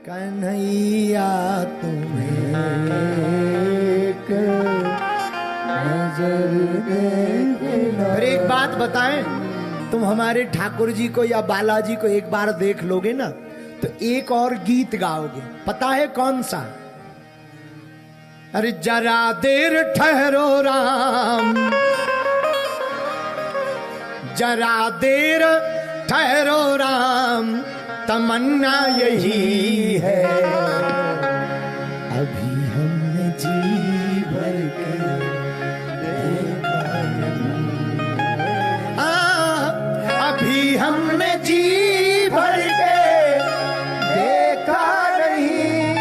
कन्हैया तुम्हें एक नजर देखना। फिर एक बात बताएं, तुम हमारे ठाकुर जी को या बालाजी को एक बार देख लोगे ना तो एक और गीत गाओगे। पता है कौन सा? अरे जरा देर ठहरो राम, जरा देर ठहरो राम, तमन्ना यही है, अभी हमने जी भर के देखा नहीं, अभी हमने जी भर के देखा नहीं,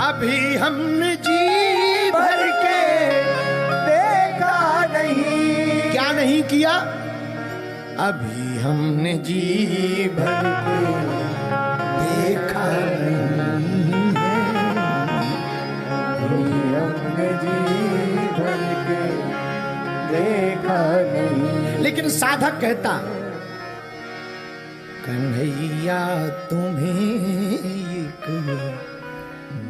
अभी हमने जी भर के देखा नहीं। क्या नहीं किया? अभी हमने जी भर के देखा नहीं है, अभी हमने जी भर के देखा नहीं। लेकिन साधक कहता, कन्हैया तुम्हें एक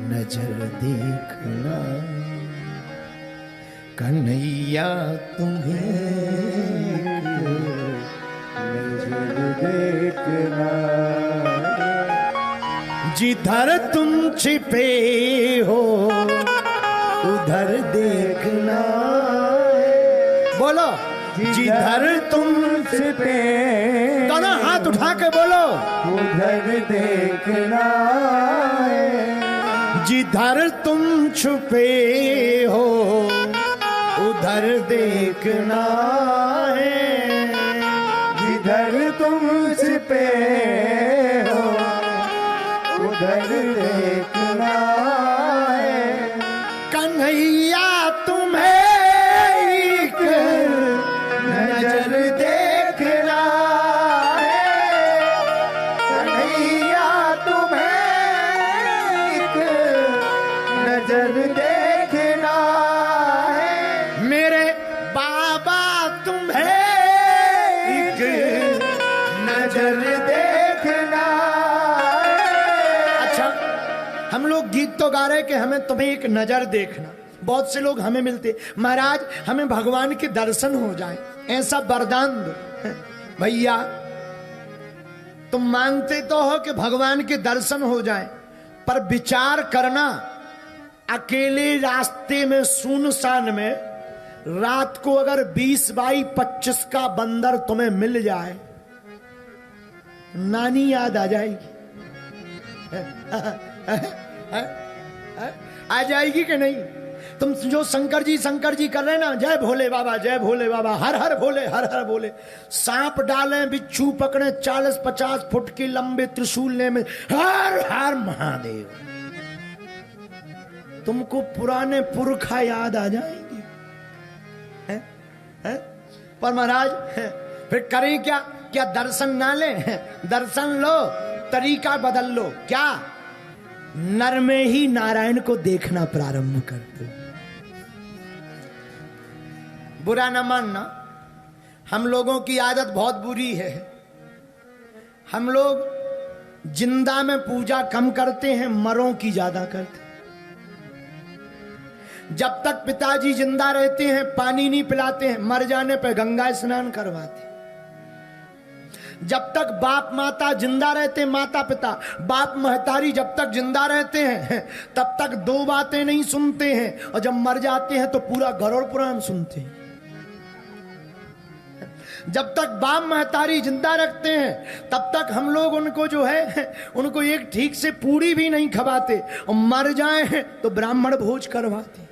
नजर देखना, कन्हैया तुम्हें देखना, जिधर तुम छिपे हो उधर देखना। बोलो, जिधर तुम छिपे, दोनों हाथ उठा के बोलो, उधर देखना, जिधर तुम छुपे हो उधर देखना है, जिधर तुम छिपे हो उधर देखना है। कन्हैया तुम्हें एक नजर देखना है, कन्हैया तुम्हें एक नजर देखना है, मेरे बाबा तुम्हें एक नजर देखना। अच्छा, हम लोग गीत तो गा रहे कि हमें तुम्हें एक नजर देखना। बहुत से लोग हमें मिलते, महाराज हमें भगवान के दर्शन हो जाए, ऐसा वरदान दो। भैया तुम मांगते तो हो कि भगवान के दर्शन हो जाए, पर विचार करना, अकेले रास्ते में सुनसान में रात को अगर 20 बाई 25 का बंदर तुम्हें मिल जाए, नानी याद आ जाएगी। आ जाएगी कि नहीं? तुम जो शंकर जी कर रहे ना, जय भोले बाबा, जय भोले बाबा, हर हर भोले, हर हर भोले, सांप डालें, बिच्छू पकड़े, 40-50 फुट के लंबे त्रिशूल ले में, हर हर महादेव, तुमको पुराने पुरखा याद आ जाएंगे। है? पर महाराज फिर करें क्या? क्या दर्शन ना ले? दर्शन लो, तरीका बदल लो। क्या? नर में ही नारायण को देखना प्रारंभ कर दो। बुरा ना मानना, हम लोगों की आदत बहुत बुरी है। हम लोग जिंदा में पूजा कम करते हैं, मरों की ज्यादा करते हैं। जब तक पिताजी जिंदा रहते हैं पानी नहीं पिलाते हैं, मर जाने पर गंगा स्नान करवाते हैं। जब तक बाप माता जिंदा रहते, माता पिता बाप महतारी जब तक जिंदा रहते हैं तब तक 2 बातें नहीं सुनते हैं, और जब मर जाते हैं तो पूरा गरुड़ पुराण सुनते हैं। जब तक बाप महतारी जिंदा रखते हैं तब तक हम लोग उनको जो है उनको एक ठीक से पूरी भी नहीं खवाते, और मर जाए तो ब्राह्मण भोज करवाते।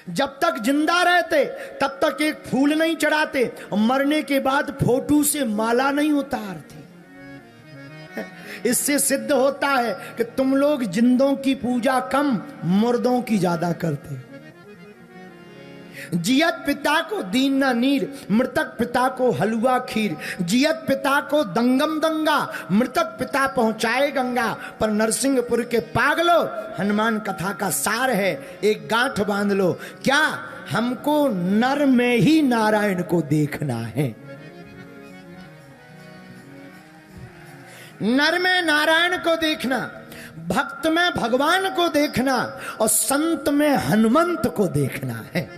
जब तक जिंदा रहते तब तक एक फूल नहीं चढ़ाते, और मरने के बाद फोटो से माला नहीं उतारते। इससे सिद्ध होता है कि तुम लोग जिंदों की पूजा कम, मुर्दों की ज्यादा करते। जियत पिता को दीना नीर, मृतक पिता को हलवा खीर। जियत पिता को दंगम दंगा, मृतक पिता पहुंचाए गंगा। पर नरसिंहपुर के पागलो, हनुमान कथा का सार है, एक गांठ बांध लो। क्या? हमको नर में ही नारायण को देखना है। नर में नारायण को देखना, भक्त में भगवान को देखना और संत में हनुमंत को देखना है।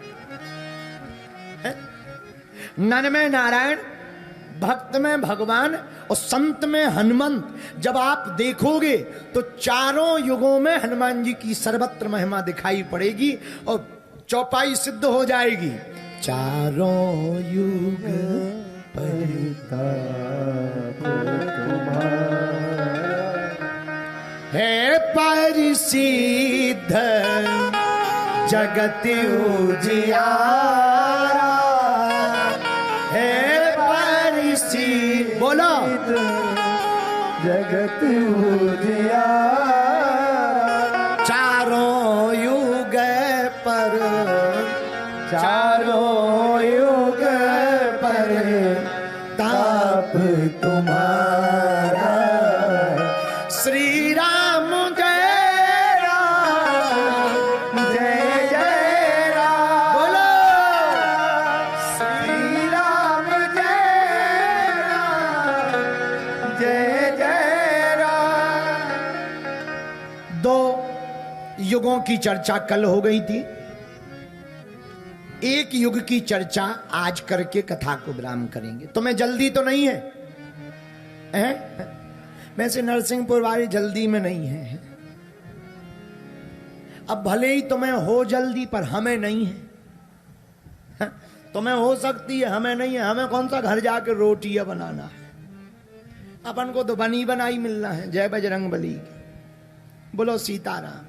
नर में नारायण, भक्त में भगवान और संत में हनुमंत जब आप देखोगे तो चारों युगों में हनुमान जी की सर्वत्र महिमा दिखाई पड़ेगी और चौपाई सिद्ध हो जाएगी। चारों युग है परिसिद्ध जगत उजियारा, है परिसिद्ध बोलो जगत उजियारा। चारों युग पर, चारों युग पर ताप तुम्हारा। श्री राम जय राम, जय जय राम। बोलो श्री राम जय राम, जय जय राम। दो युगों की चर्चा कल हो गई थी, एक युग की चर्चा आज करके कथा को विराम करेंगे। तुम्हें जल्दी तो नहीं है, हैं? वैसे नरसिंहपुर वाले जल्दी में नहीं है। अब भले ही तुम्हें हो जल्दी पर हमें नहीं है। तुम्हें हो सकती है, हमें नहीं है। हमें कौन सा घर जाकर रोटियां बनाना है, अपन को तो बनी बनाई मिलना है। जय बजरंगबली की। बोलो सीताराम,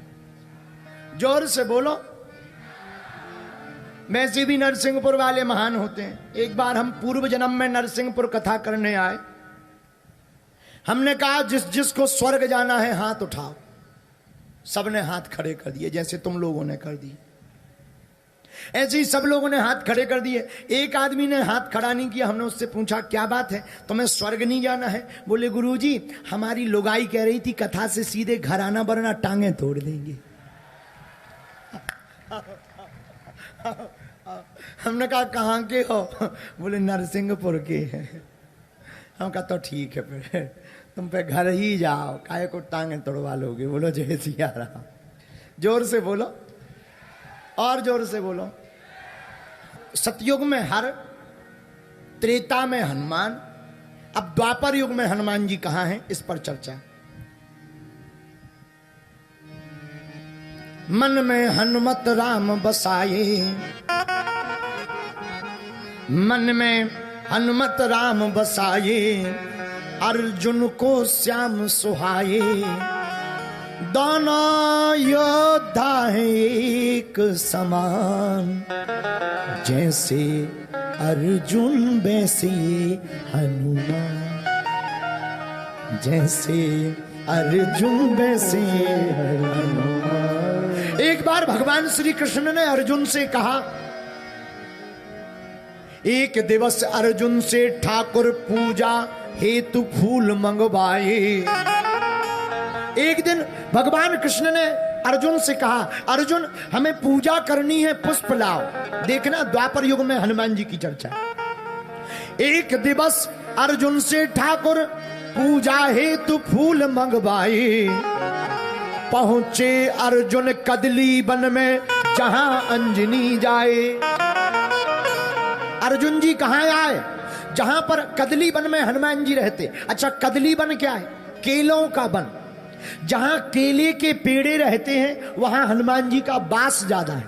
जोर से बोलो। वैसे भी नरसिंहपुर वाले महान होते हैं। एक बार हम पूर्व जन्म में नरसिंहपुर कथा करने आए, हमने कहा जिसको स्वर्ग जाना है हाथ उठाओ। सबने हाथ खड़े कर दिए, जैसे तुम लोगों ने कर दिए, ऐसे ही सब लोगों ने हाथ खड़े कर दिए। एक आदमी ने हाथ खड़ा नहीं किया। हमने उससे पूछा क्या बात है, तुम्हें स्वर्ग नहीं जाना है? बोले गुरुजी हमारी लुगाई कह रही थी कथा से सीधे घर आना वरना टांगे तोड़ देंगे। हमने कहा कहाँ के हो? बोले नरसिंहपुर के हैं। हम कहा तो ठीक है, फिर तुम पे घर ही जाओ, काहे को टांगे तोड़वा लोगे। बोलो जय सिया राम। जोर से बोलो, और जोर से बोलो। सतयुग में हर, त्रेता में हनुमान, अब द्वापर युग में हनुमान जी कहाँ हैं, इस पर चर्चा। मन में हनुमत राम बसाए, मन में हनुमत राम बसाए, अर्जुन को श्याम सुहाए। दोनों योद्धा है एक समान, जैसे अर्जुन वैसे हनुमान, जैसे अर्जुन वैसे हनुमान। एक बार भगवान श्री कृष्ण ने अर्जुन से कहा, एक दिवस अर्जुन से ठाकुर पूजा हेतु फूल मंगवाए। एक दिन भगवान कृष्ण ने अर्जुन से कहा, अर्जुन हमें पूजा करनी है, पुष्प लाओ। देखना द्वापर युग में हनुमान जी की चर्चा। एक दिवस अर्जुन से ठाकुर पूजा हेतु फूल मंगवाए। पहुंचे अर्जुन कदली वन में जहां अंजनी जाए। अर्जुन जी कहां आए? जहां पर कदली वन में हनुमान जी रहते। अच्छा कदली वन क्या है? केलों का वन। जहां केले के पेड़े रहते हैं वहां हनुमान जी का वास ज्यादा है,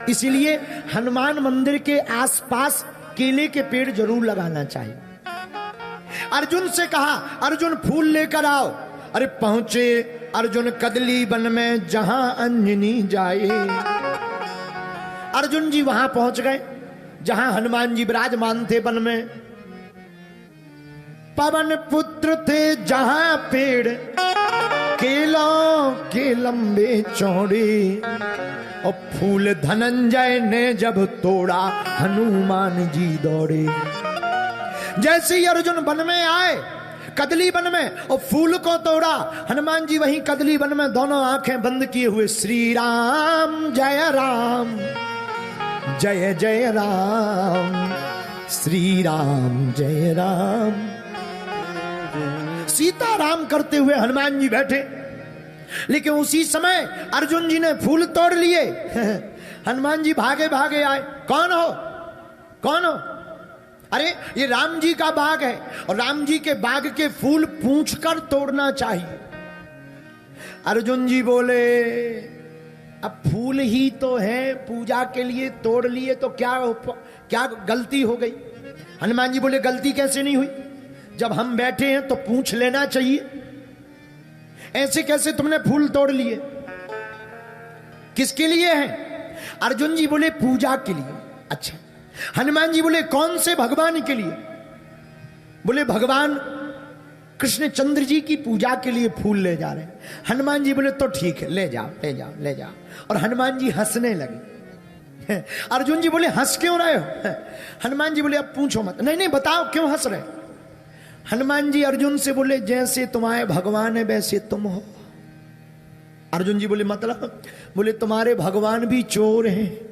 इसीलिए हनुमान मंदिर के आसपास केले के पेड़ जरूर लगाना चाहिए। अर्जुन से कहा, अर्जुन फूल लेकर आओ। अरे पहुंचे अर्जुन कदली वन में जहां अंजनी जाए। अर्जुन जी वहां पहुंच गए जहां हनुमान जी विराजमान थे वन में। पवन पुत्र थे जहां पेड़ केलों के लंबे चौड़े। और फूल धनंजय ने जब तोड़ा हनुमान जी दौड़े। जैसे ही अर्जुन वन में आए कदली वन में और फूल को तोड़ा, हनुमान जी वहीं कदली वन में दोनों आंखें बंद किए हुए श्री राम जय राम जय जय राम, श्री राम जय राम। सीताराम करते हुए हनुमान जी बैठे, लेकिन उसी समय अर्जुन जी ने फूल तोड़ लिए। हनुमान जी भागे भागे आए, कौन हो, कौन हो? अरे ये राम जी का बाग है और राम जी के बाग के फूल पूंछ कर तोड़ना चाहिए। अर्जुन जी बोले, अब फूल ही तो है, पूजा के लिए तोड़ लिए तो क्या गलती हो गई? हनुमान जी बोले, गलती कैसे नहीं हुई, जब हम बैठे हैं तो पूछ लेना चाहिए, ऐसे कैसे तुमने फूल तोड़ लिए? किसके लिए हैं? अर्जुन जी बोले, पूजा के लिए। अच्छा। हनुमान जी बोले, कौन से भगवान के लिए? बोले, भगवान कृष्ण चंद्र जी की पूजा के लिए फूल ले जा रहे हैं। हनुमान जी बोले, तो ठीक है, ले जाओ ले जाओ ले जाओ। और हनुमान जी हंसने लगे। अर्जुन जी बोले, हंस क्यों रहे हो? हनुमान जी बोले, अब पूछो मत। नहीं नहीं, बताओ क्यों हंस रहे? हनुमान जी अर्जुन से बोले, जैसे तुम्हारे भगवान है वैसे तुम हो। अर्जुन जी बोले, मतलब? बोले, तुम्हारे भगवान भी चोर हैं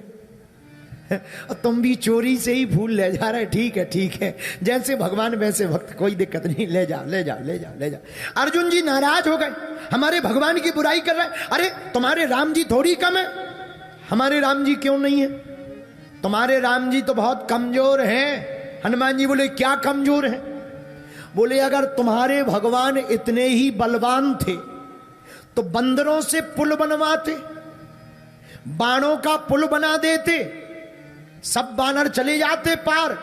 और तुम भी चोरी से ही फूल ले जा रहे। ठीक है ठीक है, जैसे भगवान वैसे भक्त, कोई दिक्कत नहीं, ले जाओ ले जाओ ले जाओ ले जाओ। अर्जुन जी नाराज हो गए, हमारे भगवान की बुराई कर रहे हैं। अरे तुम्हारे राम जी थोड़ी कम है, हमारे राम जी क्यों नहीं है? तुम्हारे राम जी तो बहुत कमजोर हैं। हनुमान जी बोले, क्या कमजोर है? बोले, अगर तुम्हारे भगवान इतने ही बलवान थे तो बंदरों से पुल बनवाते, बाणों का पुल बना देते, सब बानर चले जाते पार,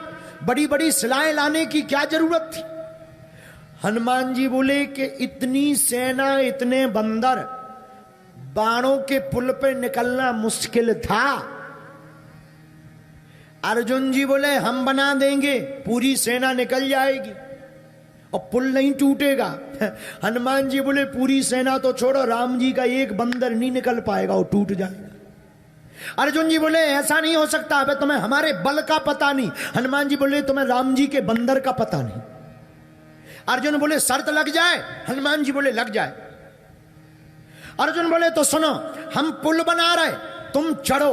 बड़ी बड़ी सिलाएं लाने की क्या जरूरत थी? हनुमान जी बोले कि इतनी सेना, इतने बंदर, बाणों के पुल पे निकलना मुश्किल था। अर्जुन जी बोले, हम बना देंगे, पूरी सेना निकल जाएगी और पुल नहीं टूटेगा। हनुमान जी बोले, पूरी सेना तो छोड़ो, राम जी का एक बंदर नहीं निकल पाएगा, वो टूट जाएगा। अर्जुन जी बोले, ऐसा नहीं हो सकता, अबे तुम्हें हमारे बल का पता नहीं। हनुमान जी बोले, तुम्हें राम जी के बंदर का पता नहीं। अर्जुन बोले, शर्त लग जाए? हनुमान जी बोले, लग जाए। अर्जुन बोले, तो सुनो, हम पुल बना रहे, तुम चढ़ो,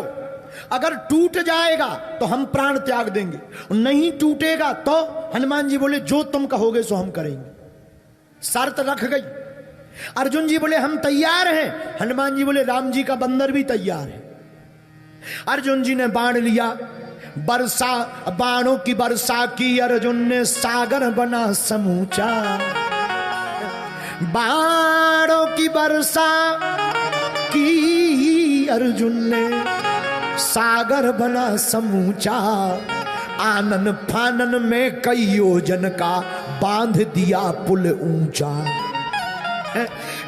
अगर टूट जाएगा तो हम प्राण त्याग देंगे, नहीं टूटेगा तो? हनुमान जी बोले, जो तुम कहोगे सो हम करेंगे। शर्त रख गई। अर्जुन जी बोले, हम तैयार हैं। हनुमान जी बोले, राम जी का बंदर भी तैयार है। अर्जुन जी ने बाण लिया, बरसा, बाणों की वर्षा की अर्जुन ने, सागर बना समूचा। बाणों की वर्षा की अर्जुन ने, सागर बना समूचा। आनन फानन में कई योजन का बांध दिया पुल ऊंचा।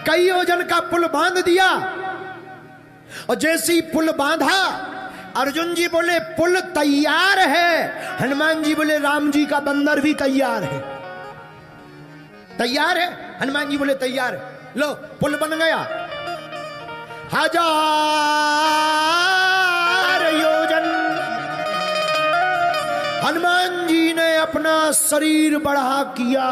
कई योजन का पुल बांध दिया और जैसे ही पुल बांधा, अर्जुन जी बोले, पुल तैयार है। हनुमान जी बोले, राम जी का बंदर भी तैयार है। तैयार है? हनुमान जी बोले, तैयार है। लो, पुल बन गया। 1000 योजन हनुमान जी ने अपना शरीर बढ़ा किया,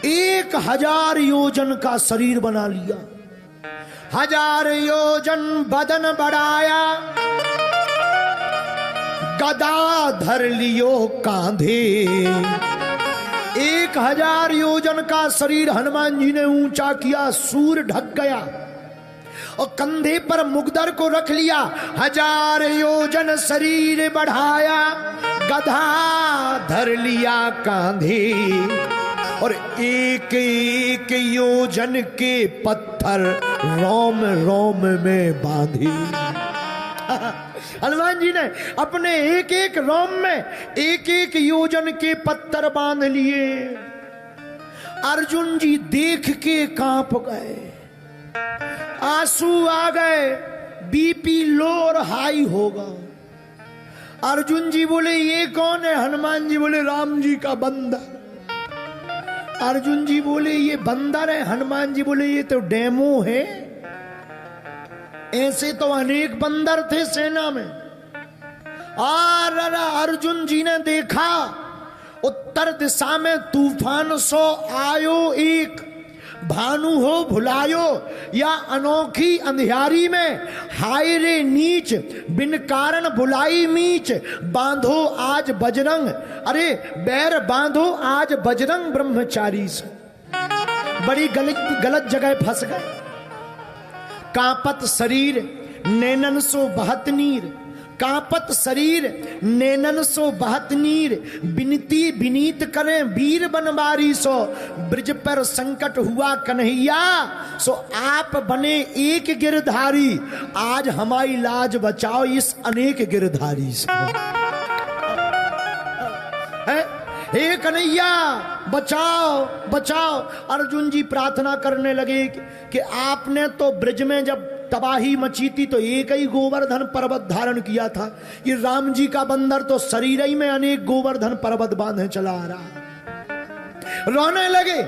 1000 योजन का शरीर बना लिया। 1000 योजन बदन बढ़ाया, गदा धर लियो कांधे। 1000 योजन का शरीर हनुमान जी ने ऊंचा किया, सूर ढक गया और कंधे पर मुगदर को रख लिया। 1000 योजन शरीर बढ़ाया, गधा धर लिया कांधे और एक एक योजन के पत्थर रोम रोम में बांधे। हनुमान जी ने अपने एक एक रोम में एक एक योजन के पत्थर बांध लिए। अर्जुन जी देख के कांप गए, आंसू आ गए, बीपी लो और हाई होगा। अर्जुन जी बोले, ये कौन है? हनुमान जी बोले, राम जी का बंदर। अर्जुन जी बोले, ये बंदर है? हनुमान जी बोले, ये तो डेमो है, ऐसे तो अनेक बंदर थे सेना में। और अर्जुन जी ने देखा उत्तर दिशा में तूफान सो आयो एक, भानु हो भुलायो या अनोखी अंधियारी में, हाय रे नीच बिन कारण बुलाई मीच, बांधो आज बजरंग, अरे बैर बांधो आज बजरंग ब्रह्मचारी से। बड़ी गलत जगह फंस गए। कांपत शरीर नैनन सो बहत नीर, कांपत शरीर नैनन सो बहत नीर, बिनती बिनीत करें वीर बनवारी सो, ब्रिज पर संकट हुआ कन्हैया, सो आप बने एक गिरधारी, आज हमारी लाज बचाओ इस अनेक गिरधारी से। हे कन्हैया बचाओ बचाओ। अर्जुन जी प्रार्थना करने लगे कि आपने तो ब्रिज में जब तबाही मची थी तो एक ही गोवर्धन पर्वत धारण किया था, ये राम जी का बंदर तो शरीर ही में अनेक गोवर्धन पर्वत बांधे चला आ रहा। रोने लगे,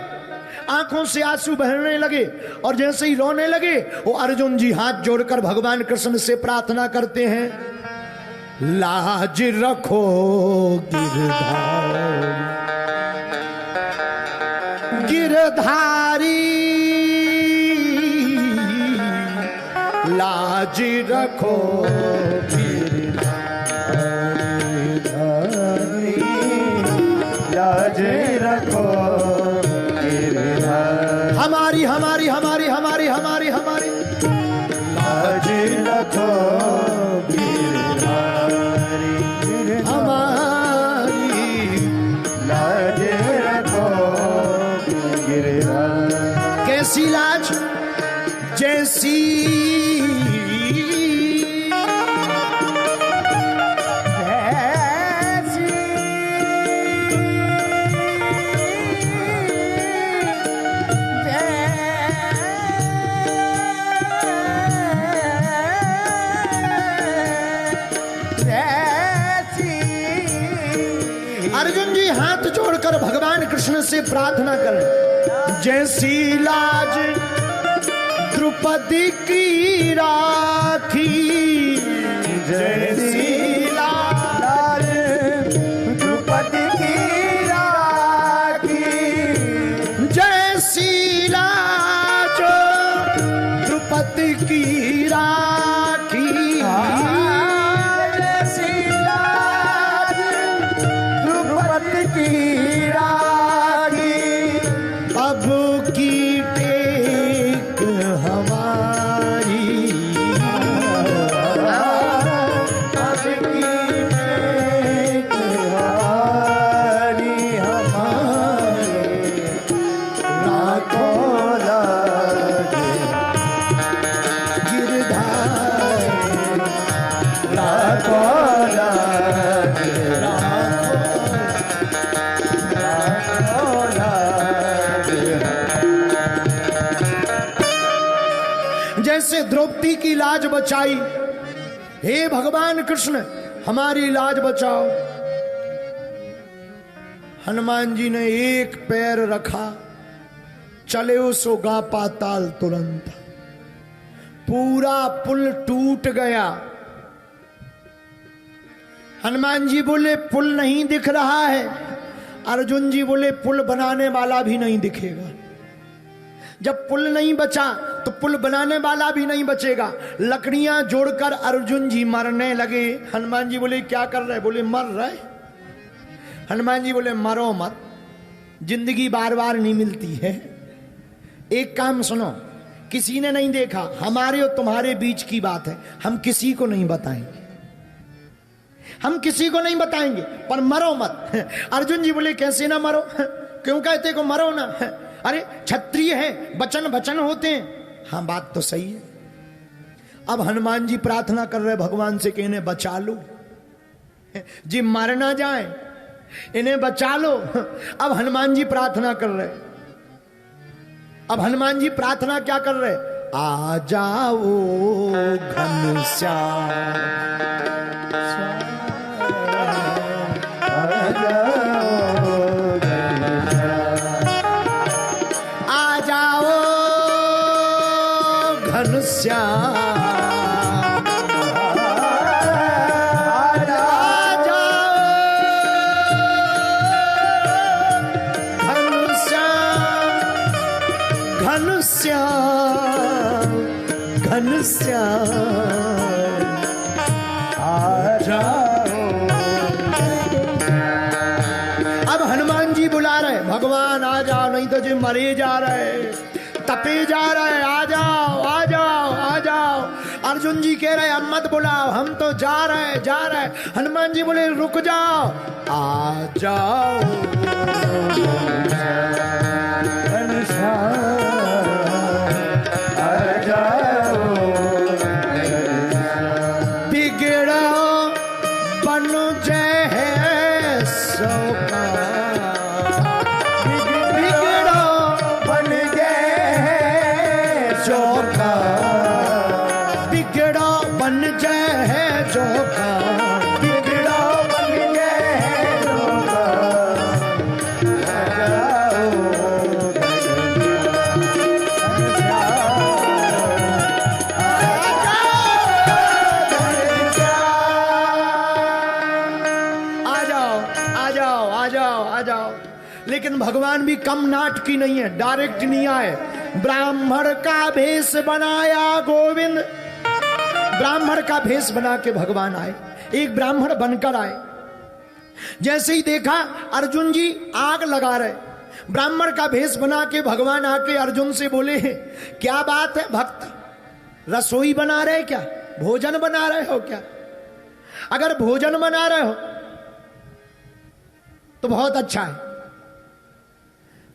आंखों से आंसू बहने लगे, और जैसे ही रोने लगे वो अर्जुन जी हाथ जोड़कर भगवान कृष्ण से प्रार्थना करते हैं, लाज रखो गिरधारी, लाज रखो गिरधारी, लाज रखो गिरधारी, हमारी हमारी हमारी हमारी हमारी हमारी लाज रखो गिरधारी, हमारी लाज रखो गिरधारी। कैसी लाज? जैसी अर्जुन जी हाथ जोड़कर भगवान कृष्ण से प्रार्थना करें, जैसी लाज द्रौपदी की राखी, जैसी लाज द्रौपदी की राखी, जैसी लाज द्रौपदी की राखी, जैसी लाज द्रौपदी की राखी, अब की टेक हमारी, अब की टेक हमारी, हमारे लाखों लाज गिरधारी, लाखों लाज, लाखों लाज। जैसे द्रौपदी की लाज बचाई, हे भगवान कृष्ण हमारी लाज बचाओ। हनुमान जी ने एक पैर रखा, चले सो गा पाताल तुरंत, पूरा पुल टूट गया। हनुमान जी बोले पुल नहीं दिख रहा है, अर्जुन जी बोले पुल बनाने वाला भी नहीं दिखेगा। जब पुल नहीं बचा तो पुल बनाने वाला भी नहीं बचेगा। लकड़ियां जोड़कर अर्जुन जी मरने लगे। हनुमान जी बोले क्या कर रहे? बोले मर रहे। हनुमान जी बोले मरो मत, जिंदगी बार बार नहीं मिलती है। एक काम सुनो, किसी ने नहीं देखा, हमारे और तुम्हारे बीच की बात है, हम किसी को नहीं बताएंगे, हम किसी को नहीं बताएंगे, पर मरो मत। अर्जुन जी बोले कैसे ना मरो? क्यों कहते को मरो ना? अरे क्षत्रिय है, वचन वचन होते हैं। हाँ बात तो सही है। अब हनुमान जी प्रार्थना कर रहे भगवान से कि इन्हें बचा लो जी, मर ना जाए, इन्हें बचा लो। अब हनुमान जी प्रार्थना कर रहे, अब हनुमान जी प्रार्थना क्या कर रहे? आ जाओ घनश्याम, आ जाओ घनश्याम, घनश्याम घनश्याम आ जाओ। अब हनुमान जी बुला रहे, भगवान आ जाओ, नहीं तो जी मरे जा रहे, तपे जा रहे, आ जाओ आ जाओ आ जाओ। अर्जुन जी कह रहे हम मत बुलाओ, हम तो जा रहे। हनुमान जी बोले रुक जाओ, आ जाओ। आ जाओ। बिगड़ा बन जय सो का, बिगड़ा बन गए चौका। बिगड़ा बन जय जो का, बिगड़ा बन गए चौका। आ जाओ। आ जाओ। लेकिन भगवान भी कम नाटकी नहीं है, डायरेक्ट नहीं आए। ब्राह्मण का भेष बनाया गोविंद, ब्राह्मण का भेष बना के भगवान आए, एक ब्राह्मण बनकर आए। जैसे ही देखा अर्जुन जी आग लगा रहे, ब्राह्मण का भेष बना के भगवान आके अर्जुन से बोले क्या बात है भक्त, रसोई बना रहे क्या, भोजन बना रहे हो क्या? अगर भोजन बना रहे हो तो बहुत अच्छा है।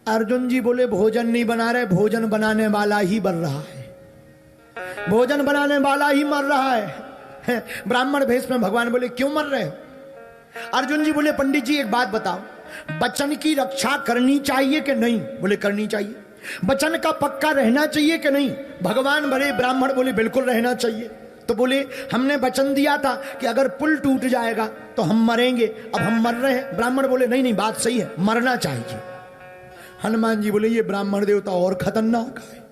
अर्जुन जी बोले भोजन नहीं बना रहे, भोजन बनाने वाला ही मर रहा है, भोजन बनाने वाला ही मर रहा है। ब्राह्मण भेष में भगवान बोले क्यों मर रहे हो? अर्जुन जी बोले पंडित जी एक बात बताओ, वचन की रक्षा करनी चाहिए कि नहीं? बोले करनी चाहिए। वचन का पक्का रहना चाहिए कि नहीं? भगवान बड़े ब्राह्मण बोले बिल्कुल रहना चाहिए। तो बोले हमने वचन दिया था कि अगर पुल टूट जाएगा तो हम मरेंगे, अब हम मर रहे हैं। ब्राह्मण बोले नहीं नहीं बात सही है, मरना चाहिए। हनुमान जी बोले ये ब्राह्मण देवता और खतरनाक है,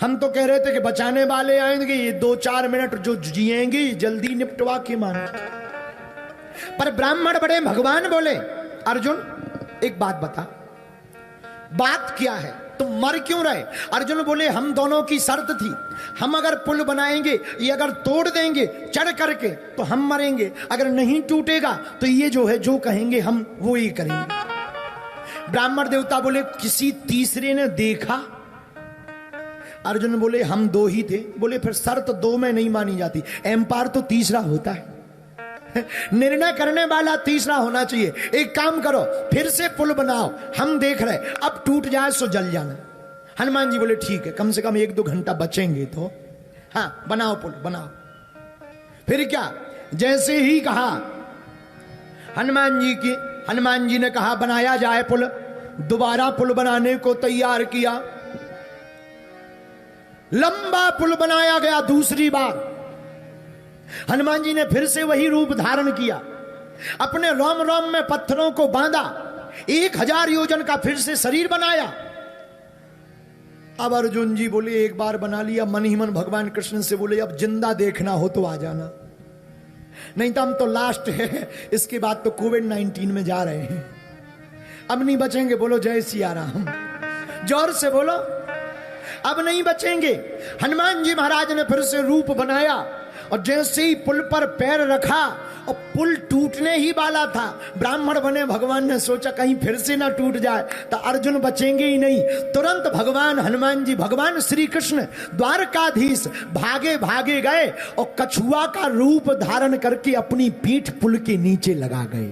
हम तो कह रहे थे कि बचाने वाले आएंगे, ये 2-4 मिनट जो जिएंगे जल्दी निपटवा के मान। पर ब्राह्मण बड़े भगवान बोले अर्जुन एक बात बता, बात क्या है, तुम मर क्यों रहे? अर्जुन बोले हम दोनों की शर्त थी, हम अगर पुल बनाएंगे, ये अगर तोड़ देंगे चढ़ करके तो हम मरेंगे, अगर नहीं टूटेगा तो ये जो है जो कहेंगे हम वो ही करेंगे। ब्राह्मण देवता बोले किसी तीसरे ने देखा? अर्जुन बोले हम 2 ही थे। बोले फिर शर्त 2 में नहीं मानी जाती, एम्पायर तो तीसरा होता है, निर्णय करने वाला तीसरा होना चाहिए। एक काम करो फिर से पुल बनाओ, हम देख रहे, अब टूट जाए सो जल जाना। हनुमान जी बोले ठीक है, कम से कम 1-2 घंटा बचेंगे तो हाँ बनाओ पुल बनाओ। फिर क्या, जैसे ही कहा हनुमान जी ने कहा बनाया जाए पुल, दोबारा पुल बनाने को तैयार किया, लंबा पुल बनाया गया। दूसरी बार हनुमान जी ने फिर से वही रूप धारण किया, अपने रोम रोम में पत्थरों को बांधा, 1000 योजन का फिर से शरीर बनाया। अब अर्जुन जी बोले एक बार बना लिया, मन ही मन भगवान कृष्ण से बोले अब जिंदा देखना हो तो आ जाना, नहीं तो हम तो लास्ट है, इसके बाद तो कोविड-19 में जा रहे हैं, अब नहीं बचेंगे। बोलो जय सिया राम, जोर से बोलो, अब नहीं बचेंगे। हनुमान जी महाराज ने फिर से रूप बनाया और जैसे ही पुल पर पैर रखा और पुल टूटने ही वाला था, ब्राह्मण बने भगवान ने सोचा कहीं फिर से ना टूट जाए, तो अर्जुन बचेंगे ही नहीं। तुरंत भगवान हनुमान जी, भगवान श्री कृष्ण द्वारकाधीश भागे भागे गए और कछुआ का रूप धारण करके अपनी पीठ पुल के नीचे लगा गए।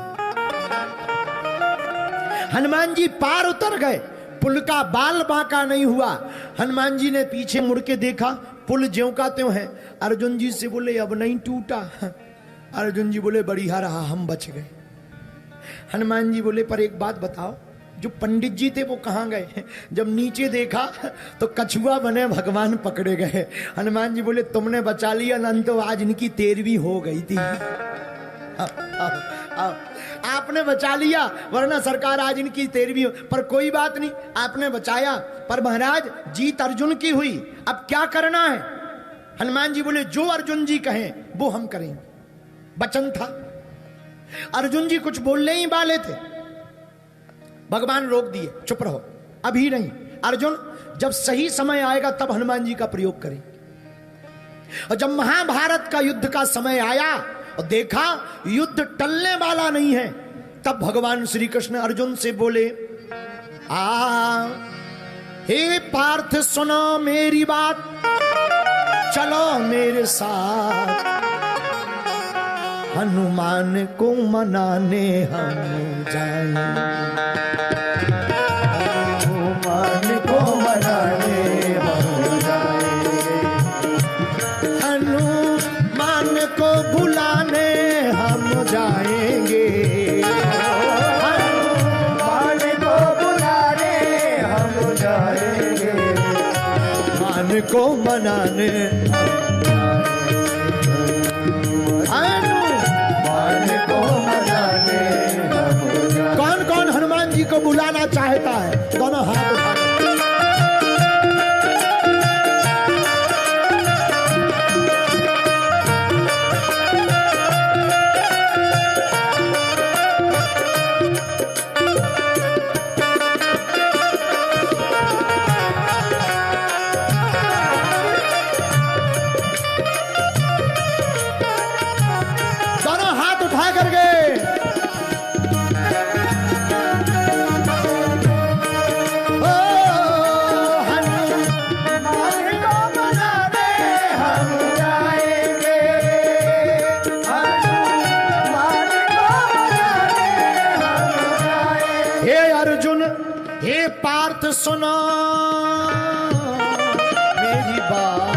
हनुमान जी पार उतर गए, पुल का बाल बांका नहीं हुआ। हनुमान जी ने पीछे मुड़ के देखा, पुल ज्यों का त्यों है। अर्जुन जी से बोले अब नहीं टूटा। अर्जुन जी बोले बढ़िया रहा, हम बच गए। हनुमान जी बोले पर एक बात बताओ, जो पंडित जी थे वो कहाँ गए? जब नीचे देखा तो कछुआ बने भगवान पकड़े गए। हनुमान जी बोले तुमने बचा लिया ना, तो आज इनकी 13वीं हो गई थी। आपने बचा लिया, वरना सरकार आज इनकी 13वीं। पर कोई बात नहीं, आपने बचाया। पर महाराज जीत अर्जुन की हुई, अब क्या करना है? हनुमान जी बोले जो अर्जुन जी कहें वो हम करेंगे, वचन था। अर्जुन जी कुछ बोलने ही वाले थे, भगवान रोक दिए, चुप रहो, अभी नहीं, अर्जुन जब सही समय आएगा तब हनुमान जी का प्रयोग करें। और जब महाभारत का युद्ध का समय आया और देखा युद्ध टलने वाला नहीं है, तब भगवान श्री कृष्ण अर्जुन से बोले, हे पार्थ सुनो मेरी बात, चलो मेरे साथ, हनुमान को मनाने हम जाएं। हनुमान को मनाने हम जाएंगे, हनुमान को बुलाने हम जाएंगे, हनुमान को बुलाने हम जाएंगे, मान को मनाने हनुमान को मनाने हम जाएंगे। कौन कौन हनुमान जी को बुलाना चाहता है? दोनों हाथ उठा पार्थ सुनो मेरी बात,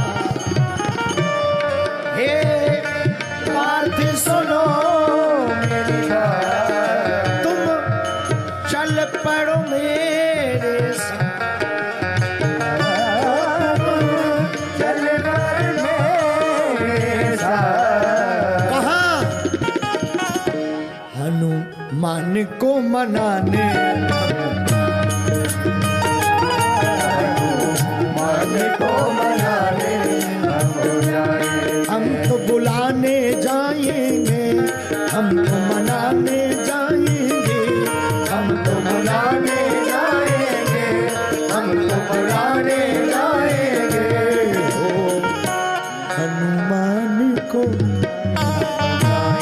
हे पार्थ सुनो मेरी बात, तुम चल पड़ो मेरे साथ, चल कर मेरे साथ। कहाँ? हनुमान को मनाने को मनाने हम जाएंगे, हम तो बुलाने जाएंगे, हम तो मनाने जाएंगे, हम तो बुलाने जाएंगे, हम तो बुलाने जाएंगे, ओ हनुमान को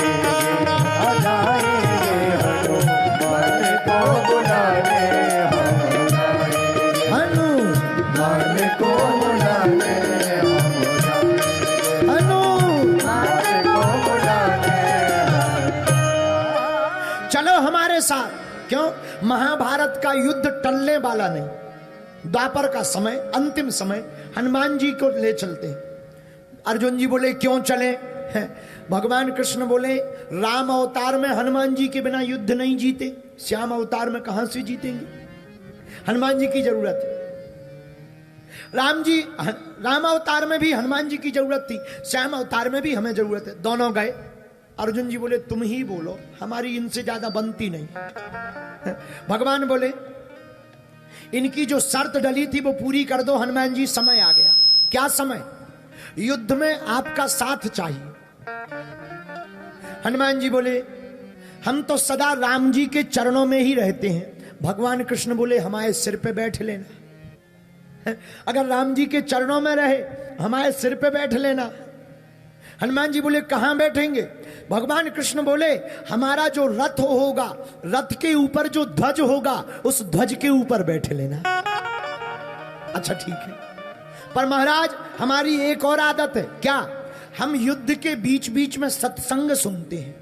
जाएंगे, हनुमान को बुलाने हम जाएंगे, हनुमान को बुलाने हम जाएंगे, हनुमान को बुलाने चलो हमारे साथ। क्यों? महाभारत का युद्ध टलने वाला नहीं, द्वापर का समय, अंतिम समय, हनुमान जी को ले चलते हैं। अर्जुन जी बोले क्यों चले? भगवान कृष्ण बोले राम अवतार में हनुमान जी के बिना युद्ध नहीं जीते, श्याम अवतार में कहां से जीतेंगे? हनुमान जी की जरूरत है। राम अवतार में भी हनुमान जी की जरूरत थी, श्याम अवतार में भी हमें जरूरत है। दोनों गए। अर्जुन जी बोले तुम ही बोलो, हमारी इनसे ज्यादा बनती नहीं। भगवान बोले इनकी जो शर्त डली थी वो पूरी कर दो। हनुमान जी समय आ गया। क्या समय? युद्ध में आपका साथ चाहिए। हनुमान जी बोले हम तो सदा राम जी के चरणों में ही रहते हैं। भगवान कृष्ण बोले हमारे सिर पे बैठ लेना। अगर राम जी के चरणों में रहे हमारे सिर पे बैठ लेना। हनुमान जी बोले कहां बैठेंगे? भगवान कृष्ण बोले हमारा जो रथ होगा, रथ के ऊपर जो ध्वज होगा, उस ध्वज के ऊपर बैठ लेना। अच्छा ठीक है, पर महाराज हमारी एक और आदत है। क्या? हम युद्ध के बीच बीच में सत्संग सुनते हैं।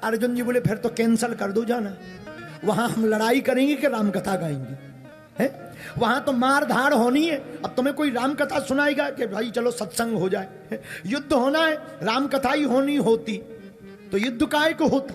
अर्जुन जी बोले फिर तो कैंसल कर दो जाना। वहां हम लड़ाई करेंगे कि राम कथा गाएंगे? है वहां तो मार धाड़ होनी है। अब तुम्हें कोई राम कथा सुनाएगा कि भाई चलो सत्संग हो जाए? युद्ध होना है, राम कथा ही होनी होती तो युद्ध काहे को होता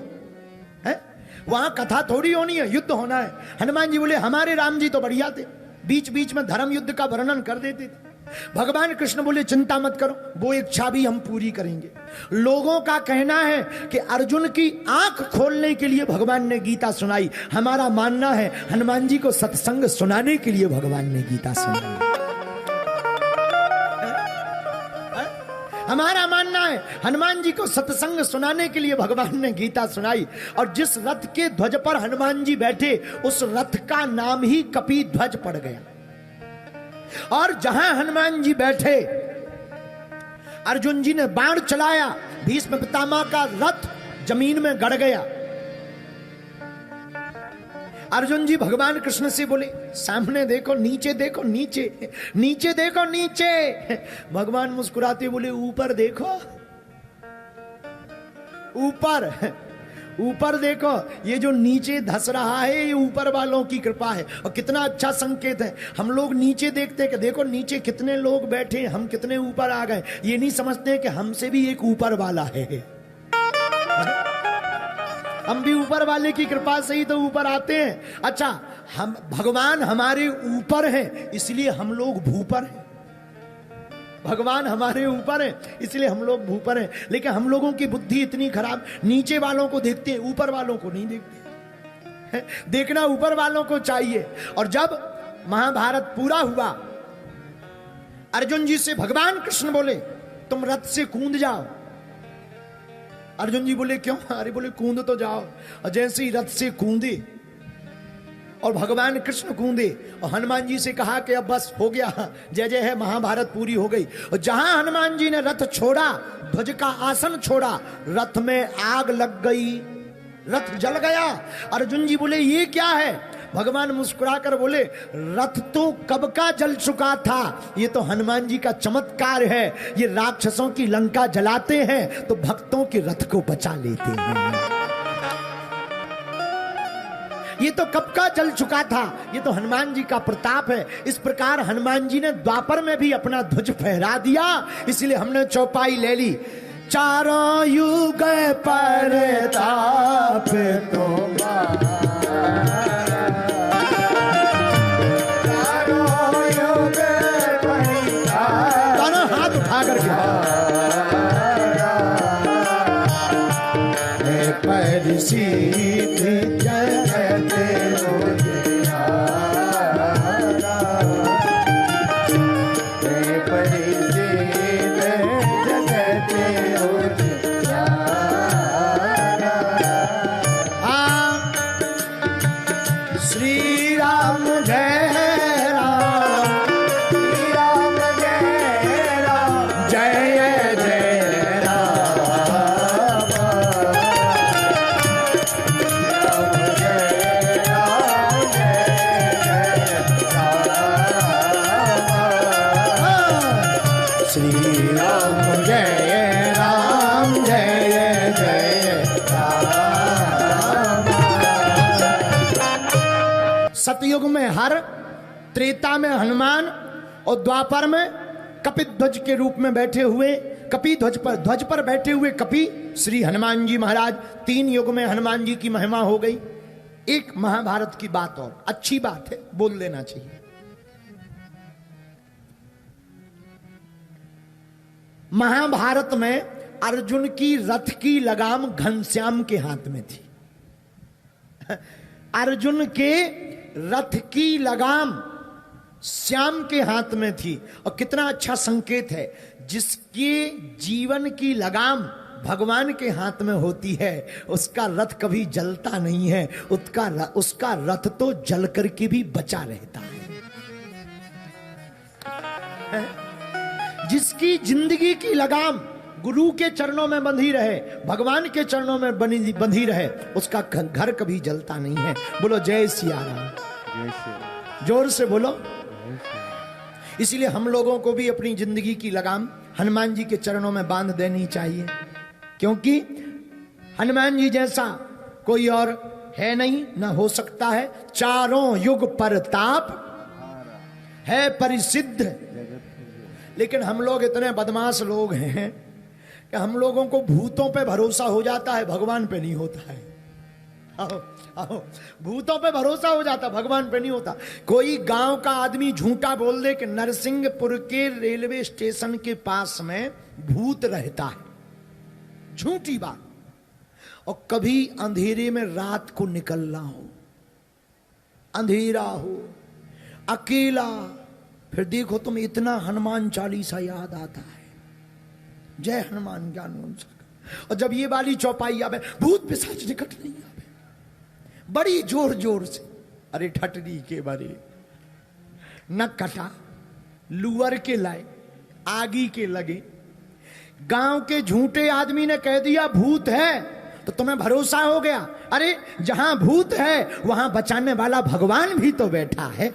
है? वहां कथा थोड़ी होनी है, युद्ध होना है। हनुमान जी बोले हमारे राम जी तो बढ़िया थे, बीच बीच में धर्म युद्ध का वर्णन कर देते थे। भगवान कृष्ण बोले चिंता मत करो, वो इच्छा भी हम पूरी करेंगे। लोगों का कहना है कि अर्जुन की आंख खोलने के लिए भगवान ने गीता सुनाई। हमारा मानना है हनुमान जी को सत्संग सुनाने के लिए भगवान ने गीता सुनाई। हमारा मानना है हनुमान जी को सत्संग सुनाने के लिए भगवान ने गीता सुनाई, और जिस रथ के ध्वज पर हनुमान जी बैठे उस रथ का नाम ही कपि ध्वज पड़ गया। और जहां हनुमान जी बैठे अर्जुन जी ने बाण चलाया, भीष्म पितामह का रथ जमीन में गड़ गया। अर्जुन जी भगवान कृष्ण से बोले सामने देखो, नीचे देखो, नीचे नीचे देखो, नीचे। भगवान मुस्कुराते बोले ऊपर देखो, ऊपर ऊपर देखो। ये जो नीचे धस रहा है ये ऊपर वालों की कृपा है। और कितना अच्छा संकेत है, हम लोग नीचे देखते कि देखो नीचे कितने लोग बैठे, हम कितने ऊपर आ गए। ये नहीं समझते कि हमसे भी एक ऊपर वाला है, हम भी ऊपर वाले की कृपा से ही तो ऊपर आते हैं। अच्छा, हम भगवान हमारे ऊपर हैं इसलिए हम लोग भूपर हैं। भगवान हमारे ऊपर है इसलिए हम लोग भूपर हैं। लेकिन हम लोगों की बुद्धि इतनी खराब, नीचे वालों को देखते हैं, ऊपर वालों को नहीं देखते। देखना ऊपर वालों को चाहिए। और जब महाभारत पूरा हुआ, अर्जुन जी से भगवान कृष्ण बोले तुम रथ से कूद जाओ। अर्जुन जी बोले क्यों? अरे बोले कूद तो जाओ। और जैसे ही रथ से कूदे और भगवान कृष्ण कूदे और हनुमान जी से कहा कि अब बस हो गया, जय जय है, महाभारत पूरी हो गई। और जहां हनुमान जी ने रथ छोड़ा, ध्वज का आसन छोड़ा, रथ में आग लग गई, रथ जल गया। अर्जुन जी बोले ये क्या है? भगवान मुस्कुराकर बोले रथ तो कब का जल चुका था, ये तो हनुमान जी का चमत्कार है। ये राक्षसों की लंका जलाते हैं तो भक्तों के रथ को बचा लेते हैं। ये तो कब का जल चुका था, ये तो हनुमान जी का प्रताप है। इस प्रकार हनुमान जी ने द्वापर में भी अपना ध्वज फहरा दिया। इसलिए हमने चौपाई ले ली, चारों युग परताप तुम्हारा, चारों युग परताप, दोनों हाथ उठा करके परिसिद्ध जगते श्री राम जय राम, श्री राम जय राम, जय जय राम, श्री राम जय राम, जय जय राम। सतयुग में हर, त्रेता में हनुमान और द्वापर में कपिध्वज के रूप में बैठे हुए, कपि ध्वज पर बैठे हुए कपि श्री हनुमान जी महाराज। 3 युग में हनुमान जी की महिमा हो गई। एक महाभारत की बात और अच्छी बात है, बोल लेना चाहिए। महाभारत में अर्जुन की रथ की लगाम घनश्याम के हाथ में थी। अर्जुन के रथ की लगाम श्याम के हाथ में थी। और कितना अच्छा संकेत है, जिसके जीवन की लगाम भगवान के हाथ में होती है उसका रथ कभी जलता नहीं है, उसका रथ तो जल करके भी बचा रहता है। जिसकी जिंदगी की लगाम गुरु के चरणों में बंधी रहे, भगवान के चरणों में बंधी रहे, उसका घर कभी जलता नहीं है। बोलो जय सिया राम, जोर से बोलो। इसलिए हम लोगों को भी अपनी जिंदगी की लगाम हनुमान जी के चरणों में बांध देनी चाहिए, क्योंकि हनुमान जी जैसा कोई और है नहीं, ना हो सकता है। चारों युग परताप है परिसिद्ध। लेकिन हम लोग इतने बदमाश लोग हैं कि हम लोगों को भूतों पे भरोसा हो जाता है, भगवान पे नहीं होता है। आओ, भूतों पे भरोसा हो जाता, भगवान पे नहीं होता। कोई गांव का आदमी झूठा बोल दे कि नरसिंहपुर के रेलवे स्टेशन के पास में भूत रहता है, झूठी बात। और कभी अंधेरे में रात को निकलना हो, अंधेरा हो, अकेला, फिर देखो तुम इतना हनुमान चालीसा याद आता है, जय हनुमान ज्ञान गुण सागर। और जब ये वाली चौपाई आवे, भूत पिशाच निकट नहीं आवे, बड़ी जोर जोर से, अरे ठटरी के बारे न कटा, लुअर के लाए, आगी के लगे। गांव के झूठे आदमी ने कह दिया भूत है, तो तुम्हें भरोसा हो गया। अरे जहां भूत है वहां बचाने वाला भगवान भी तो बैठा है।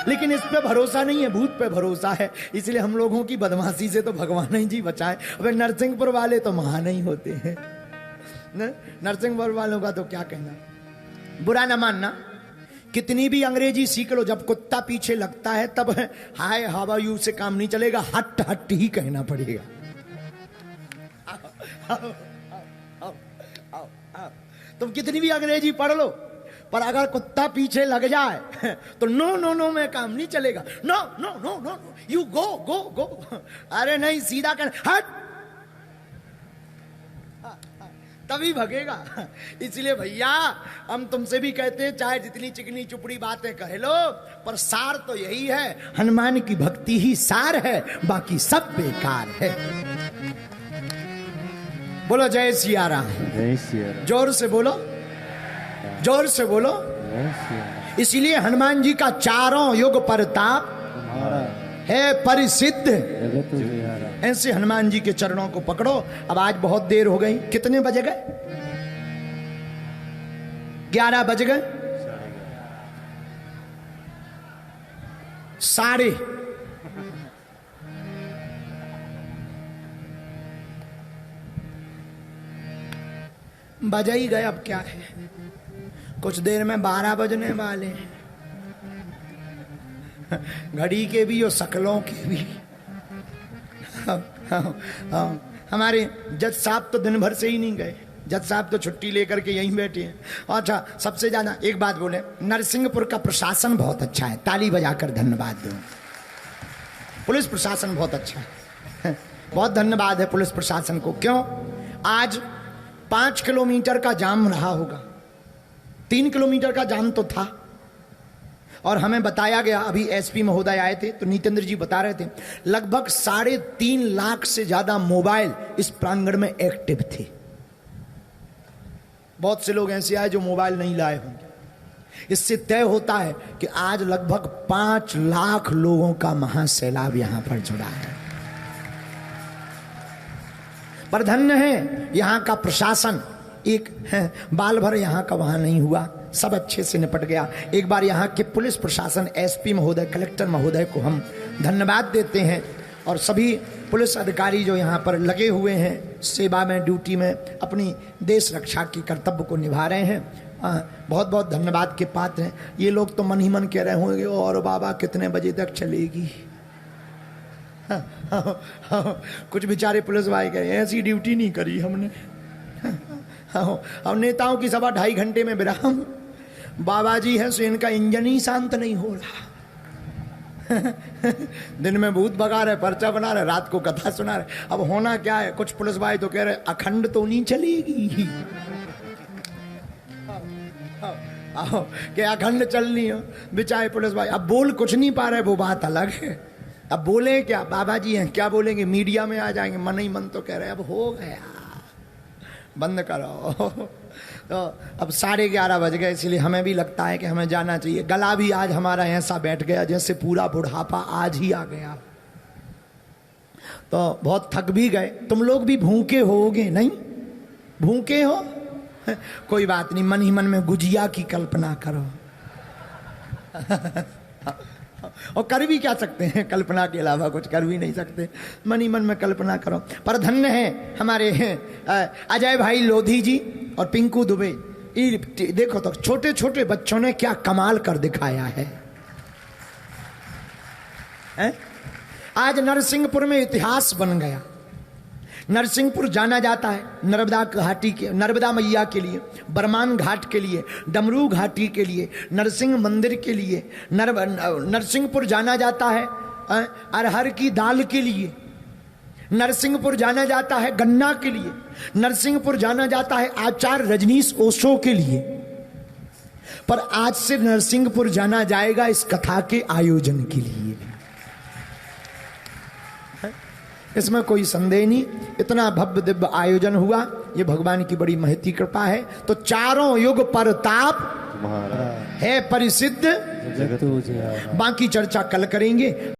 लेकिन इस पे भरोसा नहीं है, भूत पे भरोसा है। इसलिए हम लोगों की बदमाशी से तो भगवान ही जी बचाए। अबे नरसिंहपुर वाले तो महान ही होते हैं, नरसिंहपुर वालों का तो क्या कहना, बुरा ना मानना। कितनी भी अंग्रेजी सीख लो, जब कुत्ता पीछे लगता है तब हाय हाउ आर यू से काम नहीं चलेगा, हट हट ही कहना पड़ेगा। तुम कितनी भी अंग्रेजी पढ़ लो, पर अगर कुत्ता पीछे लग जाए तो नो नो नो में काम नहीं चलेगा। No no no no no you go go go, अरे नहीं सीधा कहना हट, तभी भगेगा। इसलिए भैया हम तुमसे भी कहते हैं, चाहे जितनी चिकनी चुपड़ी बातें कह लो, पर सार तो यही है, हनुमान की भक्ति ही सार है, बाकी सब बेकार है। बोलो जय सिया राम। जय सिया राम। जोर से बोलो, जोर से बोलो। जय सिया राम। इसलिए हनुमान जी का चारों युग परताप है परिसिद्ध। जगत विहारा। ऐसे हनुमान जी के चरणों को पकड़ो। अब आज बहुत देर हो गई, कितने बजे गए? 11 बज गए, 11:30 बज ही गए। अब क्या है, कुछ देर में 12 बजने वाले हैं। घड़ी के भी और शकलों के भी। हमारे जज साहब तो दिन भर से ही नहीं गए, जज साहब तो छुट्टी लेकर के यहीं बैठे हैं। अच्छा, सबसे ज्यादा एक बात बोले, नरसिंहपुर का प्रशासन बहुत अच्छा है, ताली बजाकर धन्यवाद दो। पुलिस प्रशासन बहुत अच्छा है, बहुत धन्यवाद है पुलिस प्रशासन को। क्यों? आज 5 किलोमीटर का जाम रहा होगा, 3 किलोमीटर का जाम तो था। और हमें बताया गया, अभी एसपी महोदय आए थे तो नीतेंद्र जी बता रहे थे, लगभग 3.5 लाख से ज्यादा मोबाइल इस प्रांगण में एक्टिव थे। बहुत से लोग ऐसे आए जो मोबाइल नहीं लाए होंगे। इससे तय होता है कि आज लगभग 5 लाख लोगों का महासैलाब यहां पर जुड़ा है। पर धन्य है यहां का प्रशासन, एक बाल भर यहां का वहां नहीं हुआ, सब अच्छे से निपट गया। एक बार यहाँ के पुलिस प्रशासन, एसपी महोदय, कलेक्टर महोदय को हम धन्यवाद देते हैं, और सभी पुलिस अधिकारी जो यहाँ पर लगे हुए हैं सेवा में, ड्यूटी में, अपनी देश रक्षा की कर्तव्य को निभा रहे हैं, बहुत बहुत धन्यवाद के पात्र हैं। ये लोग तो मन ही मन कह रहे होंगे, और बाबा कितने बजे तक चलेगी। कुछ बेचारे पुलिस भाई कहे ऐसी ड्यूटी नहीं करी हमने। हम नेताओं की सभा 2.5 घंटे में विराम। बाबा जी है सो इनका इंजन ही शांत नहीं हो रहा। दिन में भूत भगा रहे, पर्चा बना रहे, रात को कथा सुना रहे। अब होना क्या है, कुछ पुलिस भाई तो कह रहे अखंड तो नहीं चलेगी। कि अखंड चलनी हो। बेचारे पुलिस भाई अब बोल कुछ नहीं पा रहे, वो बात अलग है। अब बोले क्या, बाबा जी हैं क्या बोलेंगे, मीडिया में आ जाएंगे। मन ही मन तो कह रहे अब हो गया, बंद करो। तो अब 11:30 बज गए, इसलिए हमें भी लगता है कि हमें जाना चाहिए। गला भी आज हमारा ऐसा बैठ गया जैसे पूरा बुढ़ापा आज ही आ गया। तो बहुत थक भी गए। तुम लोग भी भूखे होगे, नहीं भूखे हो? कोई बात नहीं, मन ही मन में गुजिया की कल्पना करो। और कर भी क्या सकते हैं, कल्पना के अलावा कुछ कर भी नहीं सकते, मन ही मन में कल्पना करो। पर धन्य है हमारे अजय भाई लोधी जी और पिंकू दुबे। देखो तो छोटे छोटे बच्चों ने क्या कमाल कर दिखाया है। आज नरसिंहपुर में इतिहास बन गया। नरसिंहपुर जाना जाता है नर्मदा घाटी के, नर्मदा मैया के लिए, बरमान घाट के लिए, डमरू घाटी के लिए, नरसिंह मंदिर के लिए। नरसिंहपुर जाना जाता है अरहर की दाल के लिए। नरसिंहपुर जाना जाता है गन्ना के लिए। नरसिंहपुर जाना जाता है आचार्य रजनीश ओशो के लिए। पर आज से नरसिंहपुर जाना जाएगा इस कथा के आयोजन के लिए। इसमें कोई संदेह नहीं। इतना भव्य दिव्य आयोजन हुआ, ये भगवान की बड़ी महती कृपा है। तो चारों युग पर ताप तुम्हारा है परिसिद्ध, जगत उजियारा। बाकी चर्चा कल करेंगे।